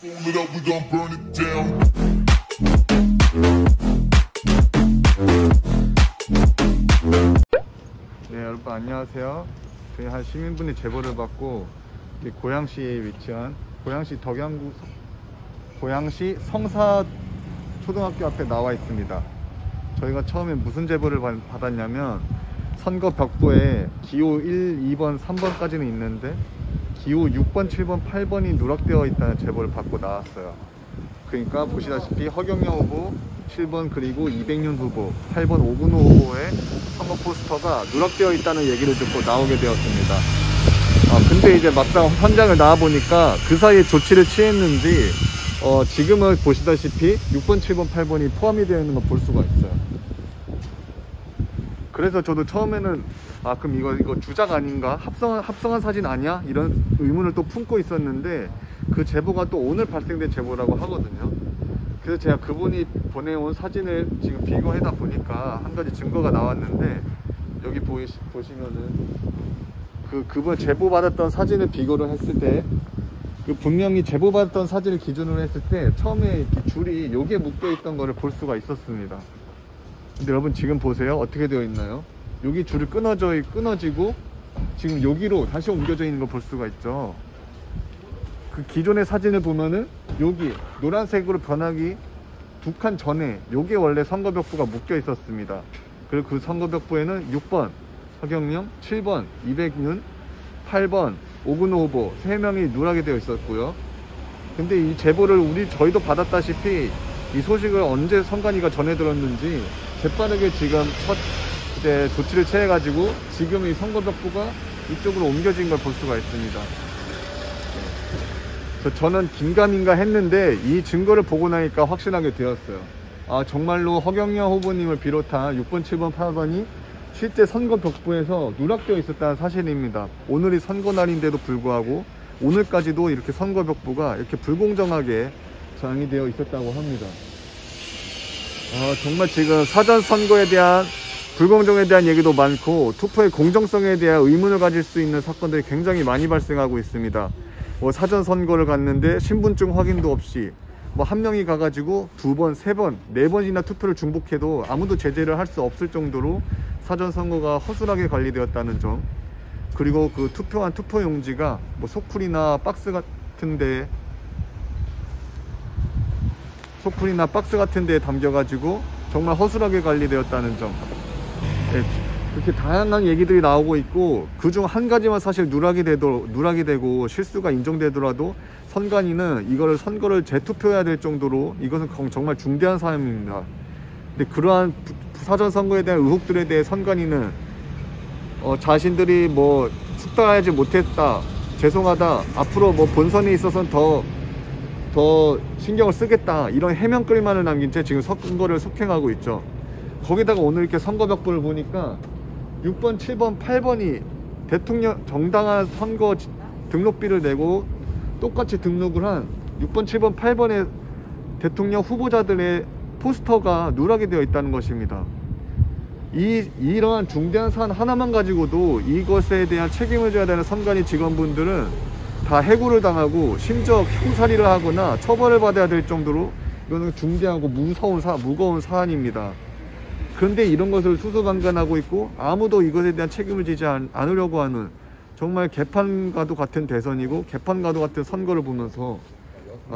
네, 여러분 안녕하세요. 저희 한 시민분이 제보를 받고 고양시에 위치한 고양시 덕양구 고양시 성사 초등학교 앞에 나와 있습니다. 저희가 처음에 무슨 제보를 받았냐면 선거 벽보에 기호 1, 2번, 3번까지는 있는데 기호 6번, 7번, 8번이 누락되어 있다는 제보를 받고 나왔어요. 그러니까 보시다시피 허경영 후보 7번 그리고 이백윤 후보 8번 오근호 후보의 선거 포스터가 누락되어 있다는 얘기를 듣고 나오게 되었습니다. 근데 이제 막상 현장을 나와보니까 그 사이에 조치를 취했는지 지금은 보시다시피 6번, 7번, 8번이 포함이 되어 있는 걸 볼 수가 있어요. 그래서 저도 처음에는 그럼 이거 주작 아닌가? 합성한 사진 아니야? 이런 의문을 또 품고 있었는데 그 제보가 또 오늘 발생된 제보라고 하거든요. 그래서 제가 그분이 보내온 사진을 지금 비교하다 보니까 한 가지 증거가 나왔는데 여기 보시면은 그분 제보받았던 사진을 비교를 했을 때 분명히 제보받았던 사진을 기준으로 했을 때 처음에 이렇게 줄이 여기에 묶여 있던 거를 볼 수가 있었습니다. 근데 여러분 지금 보세요. 어떻게 되어 있나요? 여기 줄이 끊어지고 지금 여기로 다시 옮겨져 있는 걸 볼 수가 있죠. 그 기존의 사진을 보면은 여기 노란색으로 변하기 2칸 전에 여기에 원래 선거벽보가 묶여 있었습니다. 그리고 그 선거벽보에는 6번 허경영, 7번 이백윤, 8번 오근호 후보 3명이 누락이 되어 있었고요. 근데 이 제보를 저희도 받았다시피 이 소식을 언제 선관위가 전해 들었는지 재빠르게 지금 이제 조치를 취해가지고 지금 이 선거벽보가 이쪽으로 옮겨진 걸 볼 수가 있습니다. 저는 긴가민가 했는데 이 증거를 보고 나니까 확신하게 되었어요. 정말로 허경영 후보님을 비롯한 6번, 7번, 8번이 실제 선거벽보에서 누락되어 있었다는 사실입니다. 오늘이 선거날인데도 불구하고 오늘까지도 이렇게 선거벽보가 이렇게 불공정하게 저장이 되어 있었다고 합니다. 정말 지금 사전선거에 대한 불공정에 대한 얘기도 많고 투표의 공정성에 대한 의문을 가질 수 있는 사건들이 굉장히 많이 발생하고 있습니다. 사전선거를 갔는데 신분증 확인도 없이 한 명이 가가지고 2번, 3번, 4번이나 투표를 중복해도 아무도 제재를 할 수 없을 정도로 사전선거가 허술하게 관리되었다는 점, 그리고 그 투표한 투표용지가 소쿠리나 박스 같은 데에 담겨가지고 정말 허술하게 관리되었다는 점, 그렇게 다양한 얘기들이 나오고 있고 그중 한 가지만 사실 누락이 되고 실수가 인정되더라도 선관위는 이거를 선거를 재투표해야 될 정도로 이것은 정말 중대한 사안입니다. 근데 그러한 사전선거에 대한 의혹들에 대해 선관위는 자신들이 숙달하지 못했다, 죄송하다, 앞으로 본선에 있어서는 더 신경을 쓰겠다, 이런 해명글만을 남긴 채 지금 선거를 속행하고 있죠. 거기다가 오늘 이렇게 선거벽보를 보니까 6번, 7번, 8번이 대통령 정당한 선거 등록비를 내고 똑같이 등록을 한 6번, 7번, 8번의 대통령 후보자들의 포스터가 누락이 되어 있다는 것입니다. 이러한 중대한 사안 하나만 가지고도 이것에 대한 책임을 져야 되는 선관위 직원분들은 다 해고를 당하고 심지어 형사리를 하거나 처벌을 받아야 될 정도로 이거는 중대하고 무거운 사안입니다. 그런데 이런 것을 수수방관하고 있고 아무도 이것에 대한 책임을 지지 않으려고 하는 정말 개판과도 같은 대선이고 개판과도 같은 선거를 보면서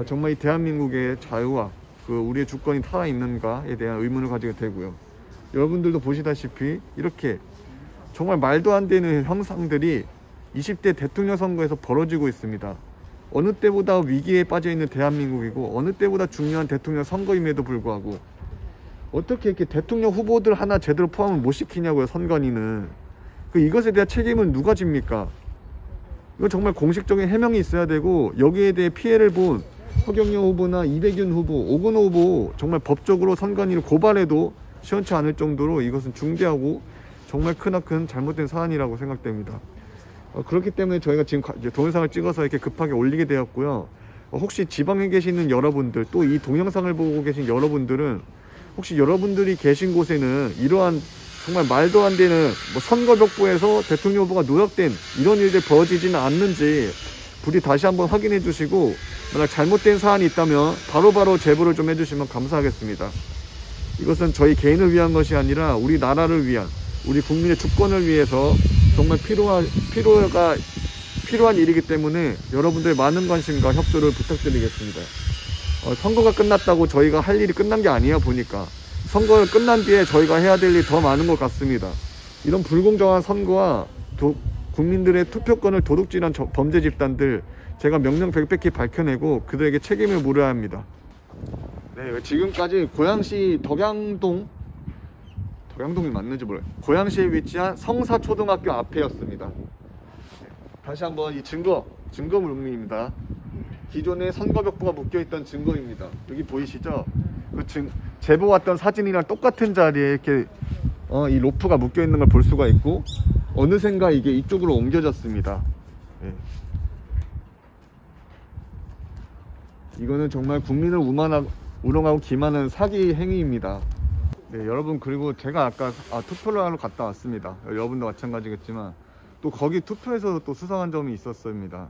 정말 이 대한민국의 자유와 우리의 주권이 살아있는가에 대한 의문을 가지게 되고요. 여러분들도 보시다시피 이렇게 정말 말도 안 되는 형상들이 20대 대통령 선거에서 벌어지고 있습니다. 어느 때보다 위기에 빠져 있는 대한민국이고 어느 때보다 중요한 대통령 선거임에도 불구하고 어떻게 이렇게 대통령 후보들 하나 제대로 포함을 못 시키냐고요, 선관위는. 이것에 대한 책임은 누가 집니까? 이거 정말 공식적인 해명이 있어야 되고 여기에 대해 피해를 본 허경영 후보나 이백윤 후보, 오근호 후보 정말 법적으로 선관위를 고발해도 시원치 않을 정도로 이것은 중대하고 정말 크나큰 잘못된 사안이라고 생각됩니다. 그렇기 때문에 저희가 지금 동영상을 찍어서 이렇게 급하게 올리게 되었고요. 혹시 지방에 계시는 여러분들, 또 이 동영상을 보고 계신 여러분들은 혹시 여러분들이 계신 곳에는 이러한 정말 말도 안 되는 선거벽보에서 대통령 후보가 누락된 이런 일들 벌어지지는 않는지 부디 다시 한번 확인해 주시고 만약 잘못된 사안이 있다면 바로바로 제보를 좀 해주시면 감사하겠습니다. 이것은 저희 개인을 위한 것이 아니라 우리 나라를 위한, 우리 국민의 주권을 위해서 정말 필요한 일이기 때문에 여러분들의 많은 관심과 협조를 부탁드리겠습니다. 선거가 끝났다고 저희가 할 일이 끝난 게 아니야 보니까 선거가 끝난 뒤에 저희가 해야 될 일이 더 많은 것 같습니다. 이런 불공정한 선거와 국민들의 투표권을 도둑질한 범죄 집단들 제가 명명백백히 밝혀내고 그들에게 책임을 물어야 합니다. 네, 지금까지 고양시 덕양동이 맞는지 몰라요. 고양시에 위치한 성사초등학교 앞에였습니다. 다시 한번 이 증거물입니다. 기존에 선거벽보가 묶여있던 증거입니다. 여기 보이시죠? 제보 왔던 사진이랑 똑같은 자리에 이렇게 이 로프가 묶여있는 걸 볼 수가 있고 어느샌가 이게 이쪽으로 옮겨졌습니다. 네. 이거는 정말 국민을 우롱하고 기만하는 사기 행위입니다. 네, 여러분, 그리고 제가 아까 투표를 하러 갔다 왔습니다. 여러분도 마찬가지겠지만 또 거기 투표에서도 또 수상한 점이 있었습니다.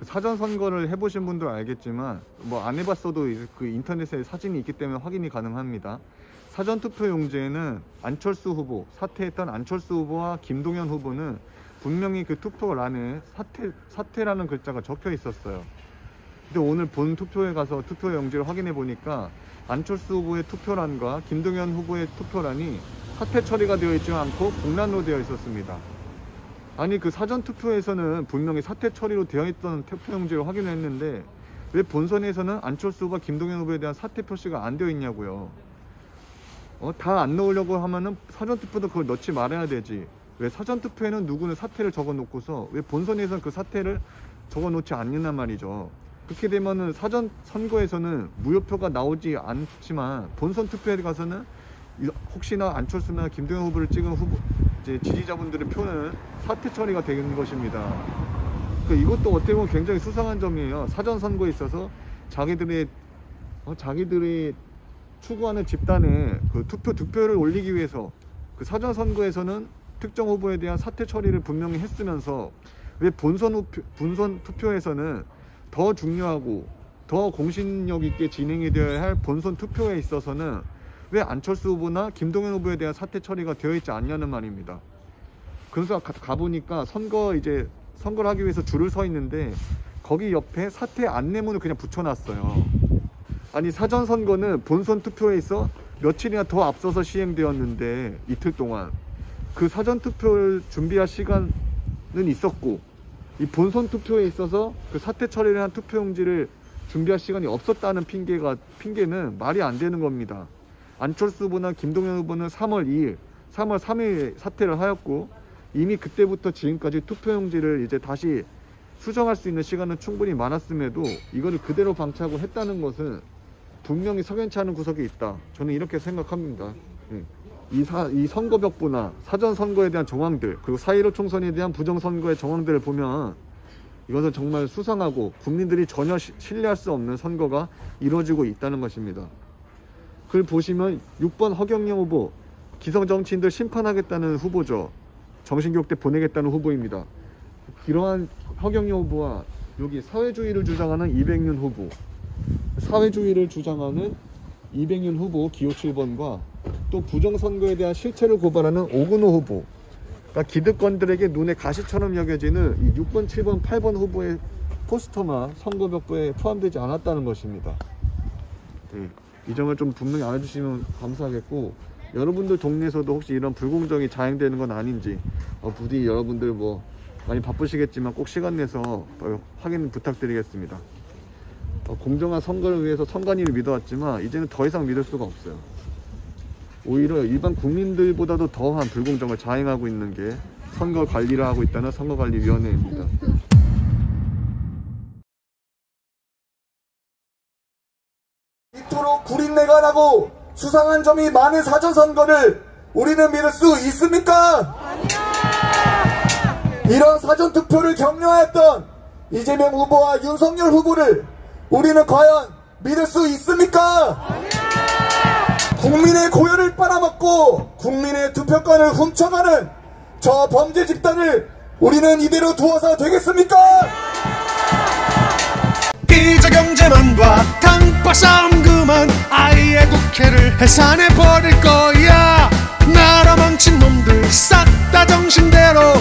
사전 선거를 해보신 분들 알겠지만 뭐 안 해봤어도 그 인터넷에 사진이 있기 때문에 확인이 가능합니다. 사전 투표 용지에는 안철수 후보, 사퇴했던 안철수 후보와 김동연 후보는 분명히 그 투표란에 사퇴라는 글자가 적혀 있었어요. 근데 오늘 본 투표에 가서 투표 용지를 확인해 보니까 안철수 후보의 투표란과 김동연 후보의 투표란이 사퇴 처리가 되어 있지 않고 공란으로 되어 있었습니다. 아니, 그 사전 투표에서는 분명히 사퇴 처리로 되어 있던 투표 용지를 확인했는데 왜 본선에서는 안철수 후보와 김동연 후보에 대한 사퇴 표시가 안 되어 있냐고요. 다 안 넣으려고 하면은 사전투표도 그걸 넣지 말아야 되지. 왜 사전투표에는 누구는 사퇴를 적어 놓고서 왜 본선에서는 그 사퇴를 적어 놓지 않느냐 말이죠. 그렇게 되면은 사전 선거에서는 무효표가 나오지 않지만 본선 투표에 가서는 혹시나 안철수나 김동연 후보를 찍은 이제 지지자분들의 표는 사퇴 처리가 되는 것입니다. 그러니까 이것도 어떻게 보면 굉장히 수상한 점이에요. 사전 선거에 있어서 자기들이 추구하는 집단의 그 득표를 올리기 위해서 그 사전 선거에서는 특정 후보에 대한 사퇴 처리를 분명히 했으면서 왜 본선 투표에서는 더 중요하고 더 공신력 있게 진행이 되어야 할 본선 투표에 있어서는 왜 안철수 후보나 김동연 후보에 대한 사퇴 처리가 되어 있지 않냐는 말입니다. 그래서 가보니까 선거를 하기 위해서 줄을 서 있는데 거기 옆에 사퇴 안내문을 그냥 붙여놨어요. 아니, 사전 선거는 본선 투표에 있어 며칠이나 더 앞서서 시행되었는데 이틀 동안 그 사전 투표를 준비할 시간은 있었고 이 본선 투표에 있어서 그 사퇴 처리를 한 투표용지를 준비할 시간이 없었다는 핑계는 말이 안 되는 겁니다. 안철수 후보나 김동연 후보는 3월 3일 사퇴를 하였고 이미 그때부터 지금까지 투표용지를 이제 다시 수정할 수 있는 시간은 충분히 많았음에도 이거를 그대로 방치하고 했다는 것은 분명히 석연치 않은 구석이 있다. 저는 이렇게 생각합니다. 이 선거벽보나 사전 선거에 대한 정황들, 그리고 4.15 총선에 대한 부정선거의 정황들을 보면 이것은 정말 수상하고 국민들이 전혀 신뢰할 수 없는 선거가 이루어지고 있다는 것입니다. 그걸 보시면 6번 허경영 후보, 기성정치인들 심판하겠다는 후보죠. 정신교육대 보내겠다는 후보입니다. 이러한 허경영 후보와 여기 사회주의를 주장하는 이백윤 후보, 사회주의를 주장하는 이백윤 후보 기호 7번과 또 부정선거에 대한 실체를 고발하는 오근호 후보, 그러니까 기득권들에게 눈에 가시처럼 여겨지는 이 6번, 7번, 8번 후보의 포스터만 선거벽보에 포함되지 않았다는 것입니다. 네, 이 점을 좀 분명히 알아주시면 감사하겠고, 여러분들 동네에서도 혹시 이런 불공정이 자행되는 건 아닌지 부디 여러분들 뭐 많이 바쁘시겠지만 꼭 시간 내서 확인 부탁드리겠습니다. 공정한 선거를 위해서 선관위를 믿어왔지만 이제는 더 이상 믿을 수가 없어요. 오히려 일반 국민들보다도 더한 불공정을 자행하고 있는 게 선거 관리를 하고 있다는 선거관리위원회입니다. 이토록 구린내가 나고 수상한 점이 많은 사전선거를 우리는 믿을 수 있습니까? 이런 사전투표를 격려했던 이재명 후보와 윤석열 후보를 우리는 과연 믿을 수 있습니까? 국민의 고열을 빨아먹고 국민의 투표권을 훔쳐가는 저 범죄 집단을 우리는 이대로 두어서 되겠습니까? 이제 경제만 봐. 당파 싸움 그만. 아예 국회를 해산해버릴 거야. 나라 망친 놈들 싹 다 정신대로